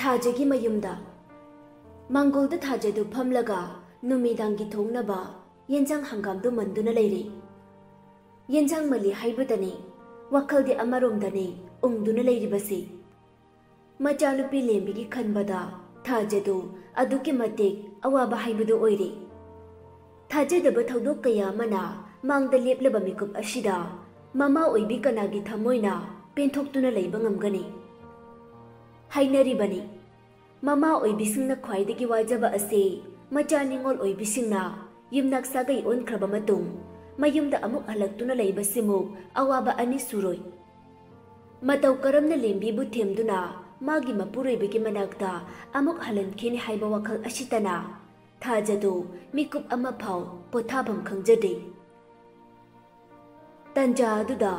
थाजेगी मयुमदा मंगोलदा थाजेदु फमलगा नुमिदांगी थोंगनबा येंजांग हंगामदु मंदुना लेरी येंजांग मली हाइबदनी वखलदि अमरोमदनी उंगदुना लेरीबसी मचानुपी लेंबिगी खनबदा थाजेदु अदुकी मतेक अवाबा हाइबदु ओइरी थाजेदब थौदोक कया मना मांगदा लेपलबा मिकुप अशिदा ममा ओइबी कनागी थमोइना पेंथोक्तुना लेबा ngamgani हाइनरिबनी ममा ओइबिसिंगना ख्वाइदगी वाजबा असे मचानिंगोल ओइबिसिंगना युमनाक्सागै ओनख्रबा मतुंग मयुमदा अमुक हलक्तुना लेबसिमुक अवाबा अनि सुरोय मतौ करमना लेंबीबु थेमदुना मागी मपुरोइबगी मनाक्ता अमुक हलनखेनि हाइबा वखल अशितना थाजदु मिकुप अमा फाव पोथाभम खंगजदे तंजा अदुदा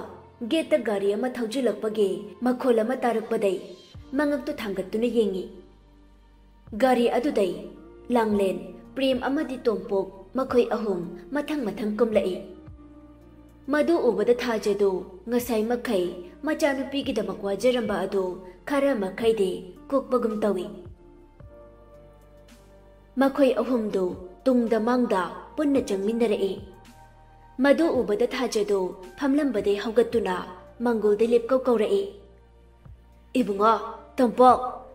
गेट गाड़ी अमा थौजिलक्पगे मखोल अमा तारक्पदै मंगक्तु थांगत्तुना येंगी गाड़ी अदुदै लांगलेन प्रेम अमदि तोंपोक मखोय अहुम मथंग मथंग कुमलाई मधु उबदा थाजेदु ngasai makai machanupi gidamak wajaramba adu khara makai de kokbagum tawi makhoi ahumdu tungda mangda punna changminare madu ubada thajedu phamlambade haugatuna mangol de lepkau kaurae ibunga tompo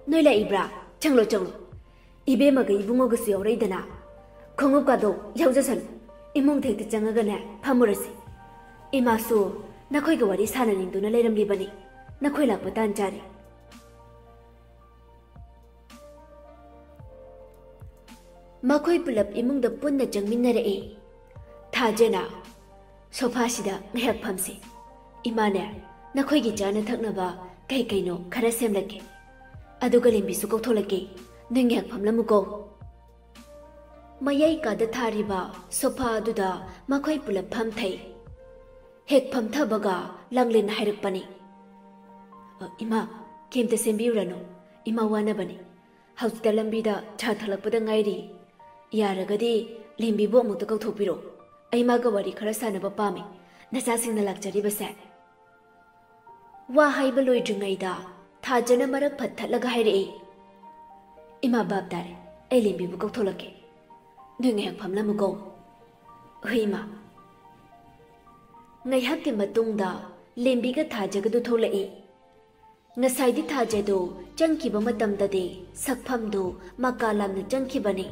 noi la ibra changlo ibe magai ibungo gasi auraidana khongup kado yaujasan imong thekti changagane phamurasi imasu nakhoi ga wari sananing duna leiramlibani nakhoi lakpa tan chari makhoi pulap imungda punna changminnare thajena sofa sida ngyak phamsi imane nakhoi gi chana thaknaba kai kaino khara semlake aduga lembi su koktholake nangyak phamlamuko mayai ka da thariba sofa aduda makhoi pulap phamthai hek phamthabaga langlin hairakpani ima kemte sembiurano ima wanabani hausta lambida cha thalakpada ngairi yaragadi lembibo amukta kauthopiro aima ga wari khara sanaba pami nasasingna lakchari base wa haiba loidringaida thajana marak phattalaga haire ima babdare ai lembibo kautholake nunga hek phamlamuko huima ngaihakki matungda lembiga thajagadu tholai ngasaidi thajadu changkiba matamdade sakphamdu makalamna changkibani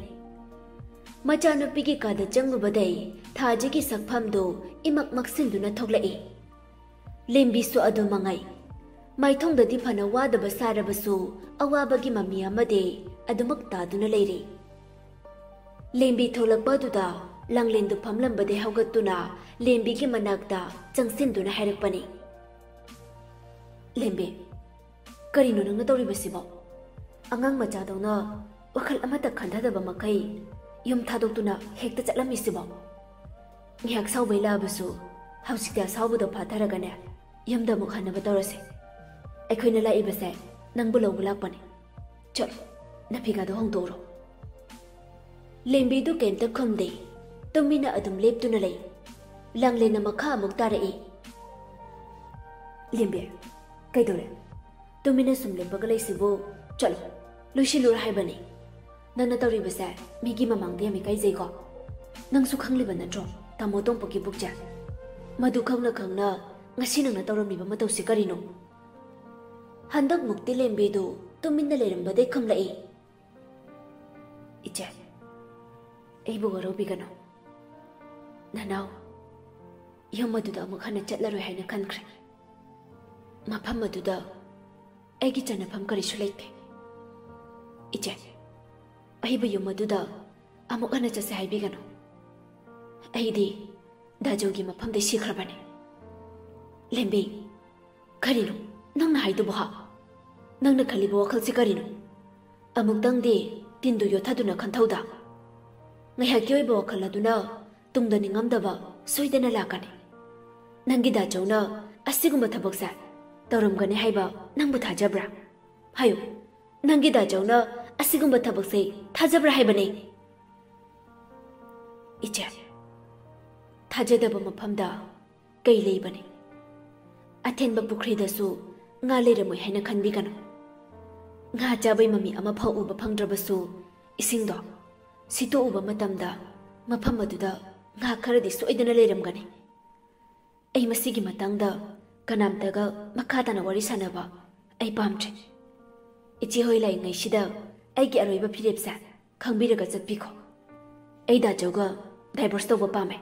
machanupigi kada changubadai thajagi sakphamdu imak maksinduna tholai lembi su adu mangai maithongdadi phana wadaba sarabasu awabagi mami amade adumak taduna leiri lembi tholakpaduda langlendu phamlambade haugattuna lembi ki manakta changsinduna hairakpani lembi karino nangna tawribasibo angang macha dawna wakhal amata khandadaba makai yum thadoktuna hekta chatlamisibo ngyak sawbela basu hausikta sawbuda phatharagane yamda mukhanaba tawrase aikhoina la ibase nangbu lawbulakpani chalo nafiga do hongdoro lembi du kemta khomde tumina adum leptuna lei langlena makha amuk tarai lembi kaidore tumina sumle bagalai sibo chalo lushilur haibani nana tawri basa migi mamang dia mi kai jego nangsu khangliba natro tamo tong paki bukja madu khangna ngasi nangna tawrami ba matau sikarino handak mukti lembi du tumina leramba de khamlai icha eibu garo bigano nanau yamaduda amuk hana chatlaroi haina khankre mafam maduda aigi chanafam karisu leite iche aibu yamaduda amuk hana chase haibigano aidi dajogi mafam de sikhrabani lembi karino nangna haidu boha nangna khalibo wakhal si karino amuk dangde tindu yothaduna khanthauda ngayhaki oibo wakhal aduna tungda ningamdaba soidana lakani nangi da chawna asigumba thabaksa tawramgani haiba nangbu thajabra hayo nangi da chawna asigumba thabakse thajabra haibane icha thajadaba maphamda kai leibani athenba pukri da su nga leramoi haina khanbigano nga chabai mami ama phau uba phangdrabasu ising do sito uba matamda mafam aduda nga kharadi soidana leiramgani ai masigi matangda kanamtaga makhatana wari sanaba ai pamtre ichi hoi lai ngai sida ai gi aroiba phirepsa khangbiraga chatpikho ai da joga divorce toba pame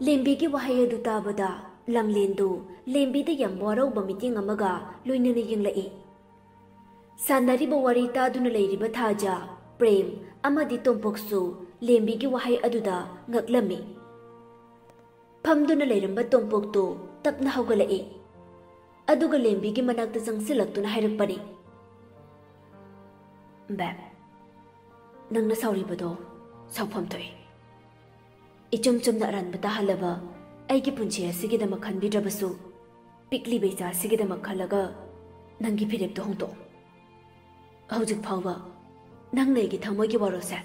lembi gi wahai adu tabada langlendu lembi da yam warau ba meeting amaga loinana yinglai sanariba wari ta duna leiriba thaja prem amadi tompoksu lembi gi wahai aduda ngaklami phamduna leiramba tompoktu tapna haugalai aduga lembi gi manakta jangsilaktuna hairakpani ba nangna sauribado saupam toi ichum chumna ranba tahalaba aigi punchi asigidama khanbidrabasu pikli becha asigidama khalaga nangi phirepto hongto hojik phawba nangna igi thamoigi warose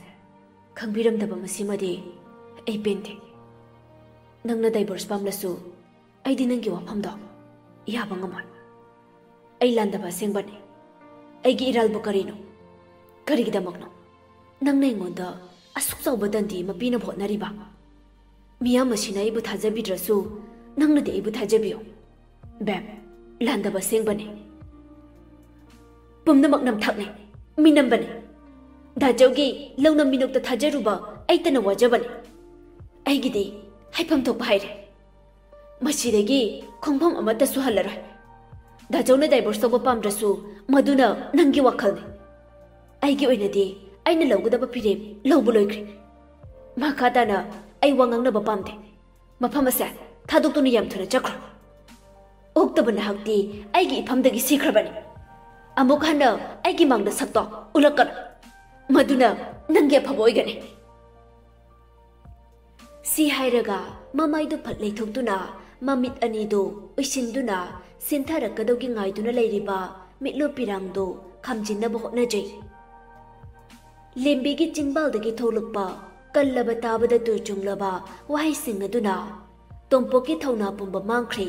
khangbiramdaba masimadi ai pente nangna divorce pamlasu aidi nangi wafamdo yaba ngamar ai landaba sengbani aigi iralbu karino karigidamakno nangna ingonda asuk chawba dandi mapina bhotnariba miya masina ibu thajabidrasu nangna de ibu thajabiyo bam landaba sengbani pumnamak nam thakne minambani dajawgi lawnam minokta thajaruba aitana wajabani aigidi haifam thokpa haire masidagi khongpham amata suhalaroi dajawna divorce toba pamdrasu maduna nangi wakhalne aigi oinadi aina lawgadaba phirem lawbu loikre makhatana ai wangangnaba pamde mafam asa thadoktuna yam thura chakro oktabana hakti aigi ifamdagi sikhrabani amuk hana aigi mangda sakto ulakana maduna nangi afaba oigane si hairaga mamaidu phatlei thoktuna mamit anidu uisinduna sintharakadawgi ngaiduna leiriba mitlo pirangdo khamjinnaba hotnajai lembi gi chingbaldagi tholukpa kallaba tabada turchunglaba wahai singaduna tompoki thauna pumba mangkhri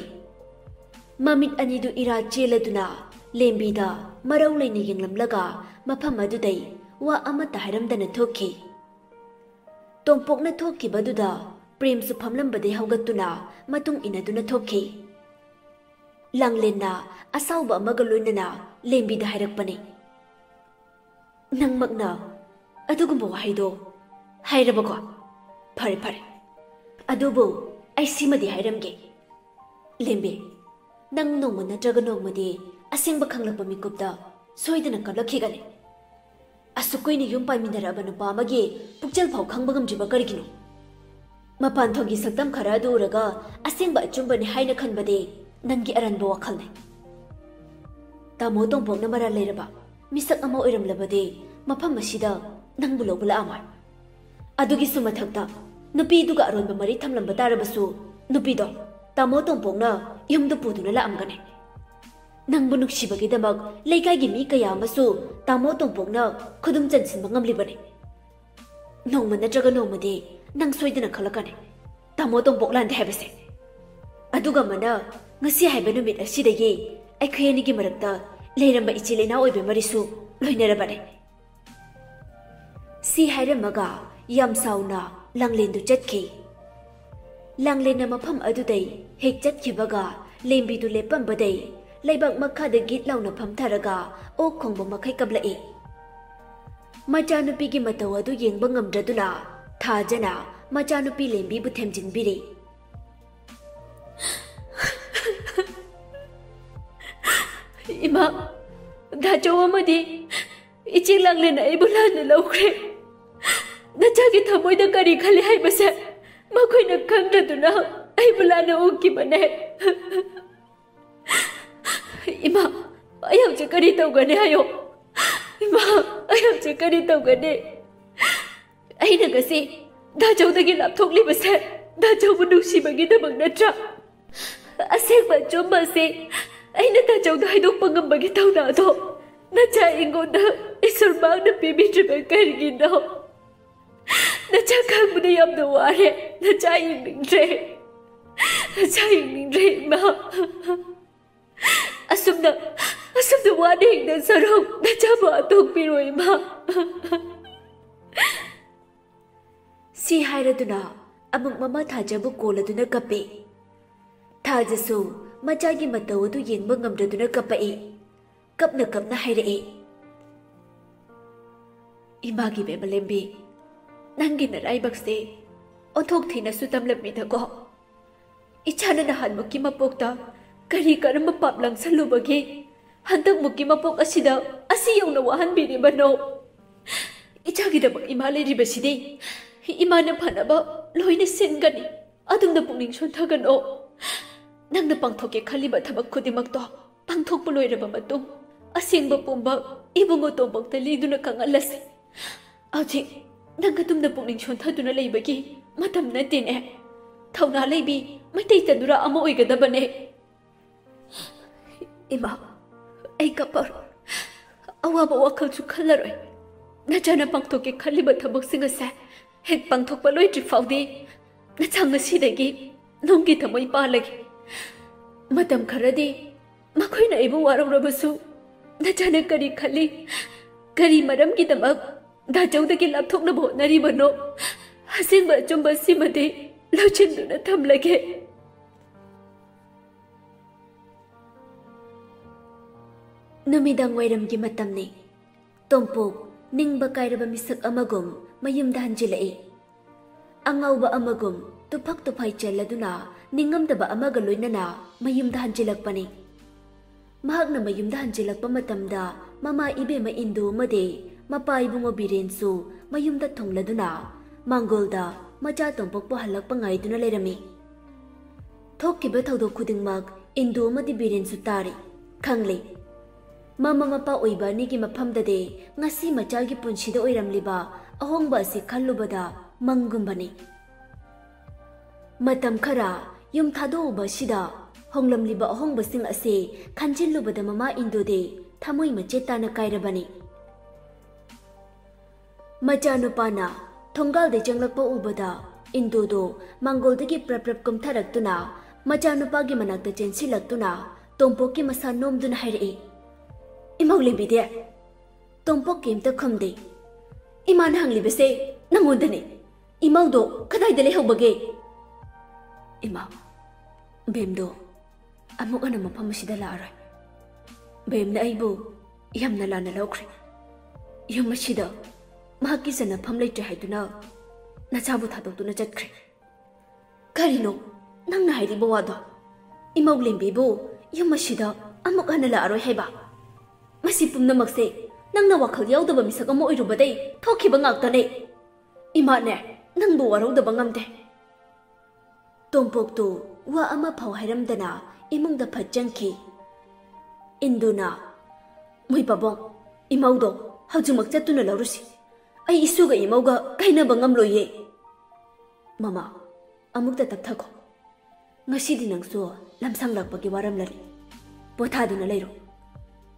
mamit anidu ira cheladuna lembida marau leina yenglamlaga mafam adudai wa amata hairamdana thokki tompokna thokki baduda prem su phamlambade haugatuna matung inaduna thokki langlenna asauba amaga loinana lembida hairakpani nangmakna adugumba wahaido hairabako phare phare adubu ai simadi hairamge lembe nang nongma natraga nongmadi asengba khanglakpa mikupta soidana kaplakhigane asukoini yum paimindaraba nupa amagi pukchal phau khangba ngamjiba karigino mapan thogi saktam khara duraga asengba achumbani haina khanbade nangi aranba wakhalne tamo tongpokna mara leiraba misak ama oiramlabade mafam asida nangbu lobula amar adugi sumathakta nupi duga aronba mari thamlamba tarabasu nupi do tamo tongpokna yumdu puduna la amgane nangbu nuksibagi damak leikai gi mi kaya amasu tamo tongpokna khudum chansinba ngamlibane nongma natraga nongmadi nang soidana khalakane tamo tongpok lande habase aduga mana ngasi haiba numit asidagi aikhayani gi marakta leiramba ichi leina oibe marisu loinarabane si hairamaga yam sauna langlendu chatki langlena mafam adudai hek chatkibaga lembidu lepambadai laibak makhada git launa phamtharaga o khongba makhai kablai machanupi gi mataw adu yengba ngamdraduna thajana machanupi lembi bu themjinbiri ima dachaw amadi ichi langlena ibulana lawkre nachagi thamoida kari khali haibase makoina khangraduna aibulana ukibane ima ayam je kari tawgane hayo ima ayam je kari tawgane aina gasi dachawdagi lapthoklibase dachawbu nuksibagi dabak natra asengba chombase aina dachawda haidokpa ngambagi tawna do nacha ingonda isor magna pibidriba karigino nacha khangbuda yamna ware nacha yingre ima asumna wade ꯂꯩꯗ ꯁꯔꯨꯛ ꯅꯆꯥꯕꯨ ꯑꯇꯣꯛꯄꯤꯔꯣ ꯏꯃꯥ ꯁꯤ ꯍꯥꯏꯔꯗꯨꯅ ꯑꯃꯨꯛ ꯃꯃꯥ ꯊꯥꯖꯕꯨ ꯀꯣꯜꯂꯗꯨꯅ ꯀꯞꯄꯤ ꯊꯥꯖꯁꯨ ꯃꯆꯥꯒꯤ ꯃꯇꯧ ꯑꯗꯨ ꯌꯦꯡꯕ ꯉꯝꯗ꯭ꯔꯗꯨꯅ ꯀꯞꯄꯛꯏ ꯀꯞꯅ ꯀꯞꯅ ꯍꯥꯏꯔꯛꯏ ꯏꯃꯥꯒꯤ ꯕꯦꯃꯂꯦꯝꯕꯤ ꯅꯪꯒꯤ ꯅꯔꯥꯏꯕꯛꯁꯦ ꯑꯣꯟꯊꯣꯛ ꯊꯤꯅꯁꯨ ꯇꯝꯂꯝꯃꯤꯗꯀꯣ 이차는 한묵기 맛복다 그리 까르마 밥랑 살로버기 한덕묵기 맛복 아시다 아시용나 와한비리바노 이차기다박 이말레리바시디 이마는 파나바 로이네 센가니 아dum나 북닝 손타가노 낭나 빵톡에 칼리바 타박 쿠디막도 빵톡 불로이라바 마똥 아생바 뽐바 이붕어 또박다 리두나 강알라시 아직 낭가 dum나 북닝 손타두나 레이바기 마탐나 띠네 타우나 레이비 Maitay tanura amo oigadabane. Ima, ay kapar. Awaba wakal su kalaroy. Nachana pangtoke kaliba tabak singase. Hek pangtok paloy trifawdi. Nachanga sidagi. Nonggi tamoy palagi. Matam karadi. Makoy na ibu warang rabasu. Nachana kari kali. Kari maram kitamak. Dajawdagi laptok na buhot naribano. Hasing ba chumba simade. Lauchenduna tamlage. Numidang wairamgi matamni. Tompok ningba kairaba misak amagum mayumda hanjilai. Angawba amagum tupak tupay chaladuna ningamdaba amagaloy na mayumda hanjilakpani. Mahag na mayumda hanjilakpa matamda mama ibe maindo made mapaibungo birensu mayumda thongladuna Mangolda macha tompok po halakpa ngayduna lerami. Thokkiba thawdok khudingmak indo madi birensu tari. Khangli. Mama mapa oiba nigi maphamdade ngasi machagi punshida oiramliba ahongba asi khallubada mangumbani matam khara yum thadouba sida honglamliba ahongba sing ase khanjillubada mama indode thamoi machetana kairabani machanu pana thongal de janglakpa ubada indodo mangoldagi praprap kumtharaktuna machanu pagi manakta chensilaktuna tompoki masa nomduna hairi Imaw libide. Tompok kimta khamde. Iman hanglibase nangondani. Imaw do kadai dele hobage. Imaw. Bemdo. Amuk ana mafam sida laarai. Bemna aibu yamna lana laukri. Yum sida mahaki sana pham leitre haiduna. Nachabu thadokuna chatkri. Karino nangna hairibo wado. Imaw limbibo yum sida amuk ana laarai haiba. Masi pumnamakse nangna wakhal yaudaba misak ama oirubadai thokiba ngaktane imane nangbu warudaba ngamde tompoktu wa ama phau hairamdana imungda phajangki induna moi babong imaudo haujumak chatuna laurusi ai isuga imauga kainaba ngamloye mama amukta tapthako ngasidi nangso lamsang lakpagi waramlari pothaduna leiro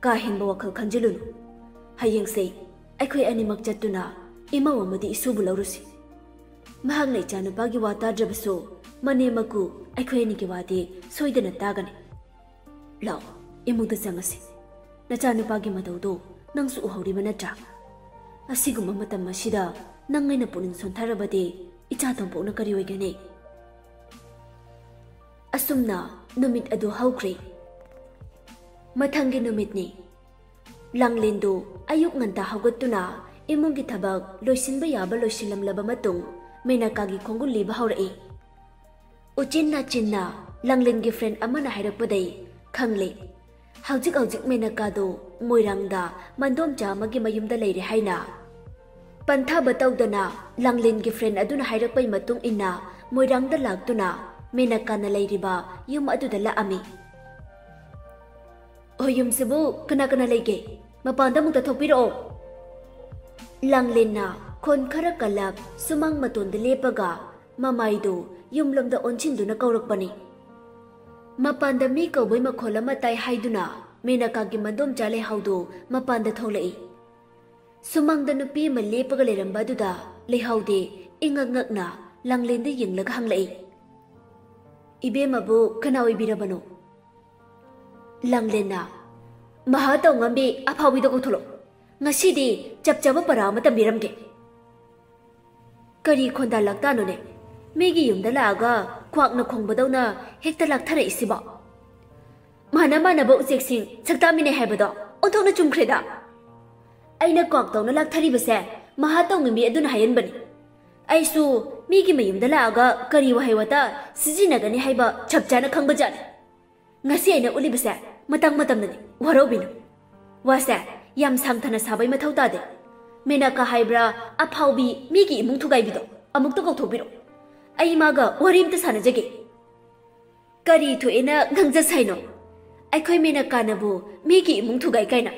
Kahinba wakal kanjilunu. Hayang say, ako'y animak jatuna, imaw amadi isubu laurusi. Mahag na ichano bagi wata drabaso, manemaku, ako'y nikiwati, soyda na tagani. Lao, imugda sangasi. Nachano bagi madawdo, nang suuhawri manadra. Asigum mamatama sida, nang ngay na puning sontarabade, ichatangpo na kariway gani. Asumna, numit ado hawkri. Matanggi numit ni. Langlendo ayuk nganta hawgatuna imunggi thabak loisinba yaba loisilamlaba matung menakagi khongul liba haurai. Uchinna langlengi friend amana hairakpadai khangle. Haujik menakado moirangda mandomcha magi mayumda leire haina. Pantha batawdana langlengi friend aduna hairakpai matung inna moirangda laktuna menakana leiriba yum aduda laami. Oyum sebu kana lege mapanda mukta thokpiro Langlenna khon khara kalak sumang matonda lepaga mamaido yumlamda onchinduna kaurakpani mapanda mi kawbai makhola matai haiduna menakagi mandom chale haudo mapanda tholai sumangda nupi ma lepaga leramba duda lehaude ingangakna Langlenda yinglaga hanglai Ibemabu kana oibirabano Langlenna Mahatau ngambi apawi do kotolo. Ngasidi chap chaba para mata biramge. Kari khonda lakta no ne. Megi yumda laaga kwak na khongbadaw na hekta lakthara isiba. Mana mana ba ujeksing saktamine haibado onthok na chumkhreda. Aina kwak taw na lakthari base mahatau ngambi aduna hayan bani. Aisu migi mayumda laaga kari wahai wata sijinagani haiba chapchana khangbajane. Ngasi aina ulibase matang matamnani warobinu. Wase yam sangthana sabai mathau tade. Menaka haibra aphaubi migi imung thugaibido amukta kauthobiro. Ai maga warimta sanajage. Kari thuena ngangja saino. Aikhoi menaka nabu migi imung thugai kaina.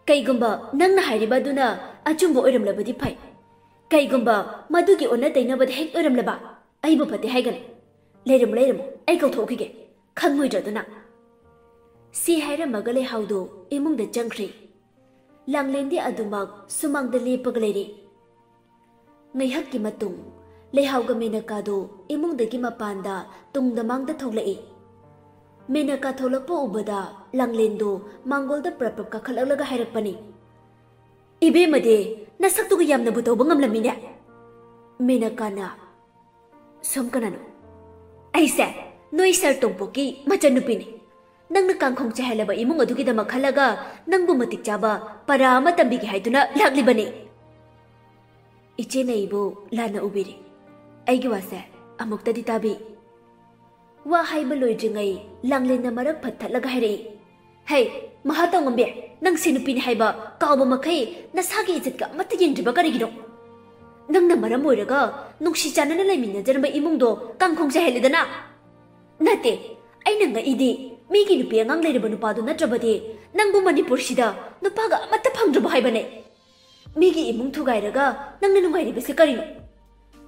Kaigumba nangna hairiba duna achumbo oiramlabadi phai. Kaigumba madugi onna tainabad hek oiramlaba aibu phate haigane. Leiram ai kauthokige. Khangmoidraduna. Si hairamaga lehaudo imungda changkhri. Langlendi adumak sumangda lepagleiri. Ngaihakki matung lehauga menakado imungdagi mapanda tungdamangda thoglai. Menaka tholakpo ubada langlendo mangolda prapap kakhalaglaga hairakpani. Ibe made nasaktuga yamna butawba ngamlamine. Menakana somkanano. Aise noi sar tongpoki machanupini. Nangna kangkhong chahalaba imung adugidamak khalaga nangbu matik chaba para ama tambigi haiduna laglibani. Iche naibu lana ubiri. Aigi wase amuktadi tabi. Wa haiba loidringai langlena marak phattalaga hairei. Hey, mahatau ngambe nang sinupini haiba kauba makai nasagi ijatka amata yendriba karigino. Nangna maram oiraga nungsi chanana laiminajaramba imungdo kangkhong chahalidana. Nate aina nga idi migi nupi angang leiraba nupadu natrabadi nangbu Manipur sida nupaga amata phangdraba haibane. Migi imung thugairaga nangna nungairibase karino.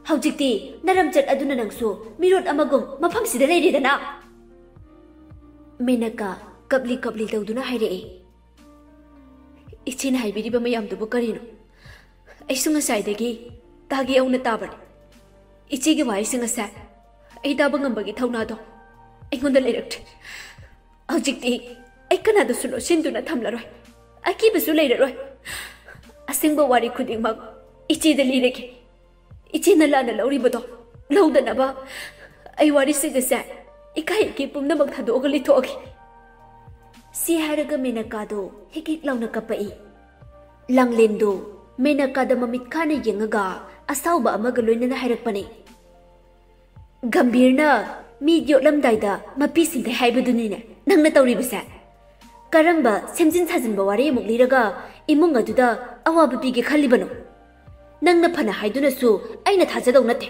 Haujikti naramchat aduna nangsu mirot amagum mafam sida leiridana. Menaka kapli tawduna hairei. Ichina haibiriba mayamdubu karino. Aisu ngasaidagi tagi auna tabani. Ichigi waisi ngasai ai taba ngambagi thaunado aingonda leiraktre. Haujikti ai kanadasu losinduna thamlaroi. Akibasu leiraroi. Asingba wari khudingmak ichida lirege. Ichina lana lauribado laudanaba ai wari sigase ikai ki pumnamak thadoga lithogi. Si haraga menakado hikik launa kapai. Langlendo menakada mamit khana yengaga asauba amaga loinana hairakpani. Gambirna mi yotlamdaida mapi sinte haibadunine nangna tawribase. Karamba semjin sajinba wari amuk liraga imung aduda awaba pige khallibano. Nangna phana haidunasu aina thajadau nate.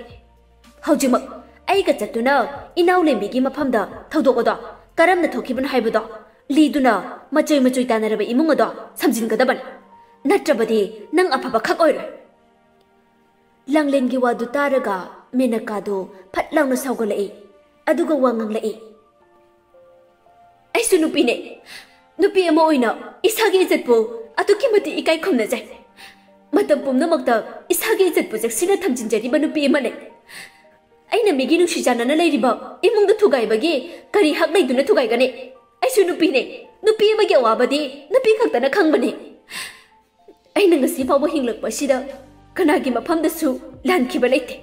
Haujimak aiga chatuna inau lembigi mafamda thaudogoda karamna thokiban haibado liduna macoi tanaraba imung ado samjingadaban. Natrabadi nang afaba khak oira. Langlengi wadu taraga menakado phatlangna saugalai aduga wanganglai. Aisu nupine nupi ama oina isagi ijatpo atuki mati ikai khomnajai. Matam pumnamakta isagi ijatpo jaksina thamjinjariba nupi amane. Aina migi nungsijanana leiriba imungda thugaibagi kari hak leiduna thugaigane. Aisu nupine nupi amagi awabadi nupi khaktana khangbane. Aina ngasi fawba hinglakpa sida kanagi mafamdasu lankhiba leite.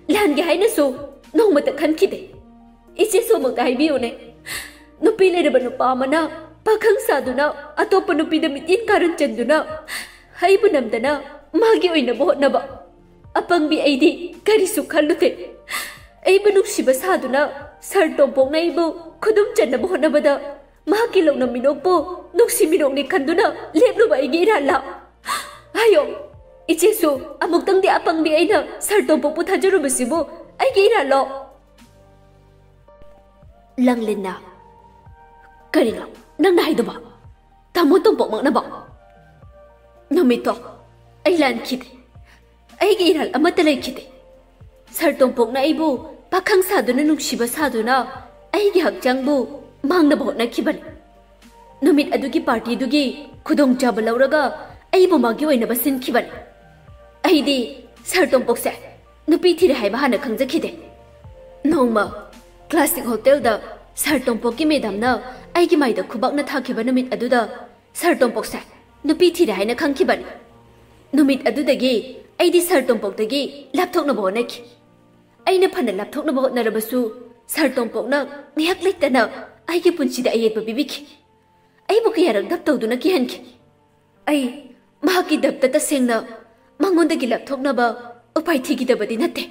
Langi hainasu nongmata khankide. Iche somakta haibiyune. Nupi leiraba nupa amana pakhang saduna atopa nupida mitin karan chanduna haibu namdana magi oina bohnaba apangbi aidi karisu khallute. Aibu nuksiba saduna sartompong na ibu khudum channa bohnabada magi lawna minokpo nuksi minokni khanduna lepluba aigi irala. Ayo ichesu amuktangdi apangbi aina sartompong puthajarubasibu aigi iralo. Langlena karino nangna haidaba tamo tompok maknaba. Namito ay lankide aigi iral amata leikide. Sartompok na ibu pakhang saduna nungsiba saduna aigi hakjangbu mangnaba hotnakibani. Numit adugi party dugi khudong chaba lauraga aibu magi oinaba sinkibani. Aidi sartompokse nupi thire haiba hana khangjakide. Nongma classic hotel da sartompokki medamna ꯑꯩꯒꯤ ꯃꯥꯏꯗ ꯈꯨꯕꯥꯛꯅ ꯊꯥꯈꯤꯕ ꯅꯨꯃꯤꯠ ꯑꯗꯨꯗ sir ꯇꯣꯝꯄꯣꯛꯁꯦ ꯅꯨꯄꯤ ꯊꯤꯔꯦ ꯍꯥꯏꯅ ꯈꯪꯈꯤꯕꯅꯤ ꯅꯨꯃꯤꯠ ꯑꯗꯨꯗꯒꯤ ꯑꯩꯗꯤ ꯁꯔ ꯇꯣꯝꯄꯣꯛꯇꯒꯤ ꯂꯥꯞꯊꯣꯛꯅꯕ ꯍꯣꯠꯅꯈꯤ ꯑꯩꯅ ꯐꯅ ꯂꯥꯞꯊꯣꯛꯅꯕ ꯍꯣꯠꯅꯔꯕꯁꯨ ꯁꯔ ꯇꯣꯝꯄꯣꯛꯅ ꯉꯥꯏꯍꯥꯛ ꯂꯩꯇꯅ ꯑꯩꯒꯤ ꯄꯨꯟꯁꯤꯗ ꯑꯌꯦꯠꯄ ꯄꯤꯕꯤꯈꯤ ꯑꯩꯕꯨ ꯀꯌꯥꯔꯛ ꯗꯞ ꯇꯧꯗꯨꯅ ꯀꯤꯍꯟꯈꯤ ꯑꯩ ꯃꯍꯥꯛꯀꯤ ꯗꯞꯇ ꯇꯁꯦꯡꯅ ꯃꯉꯣꯟꯗꯒꯤ ꯂꯥꯞꯊꯣꯛꯅꯕ ꯎꯄꯥꯏ ꯊꯤꯈꯤꯗꯕꯗꯤ ꯅꯠꯇꯦ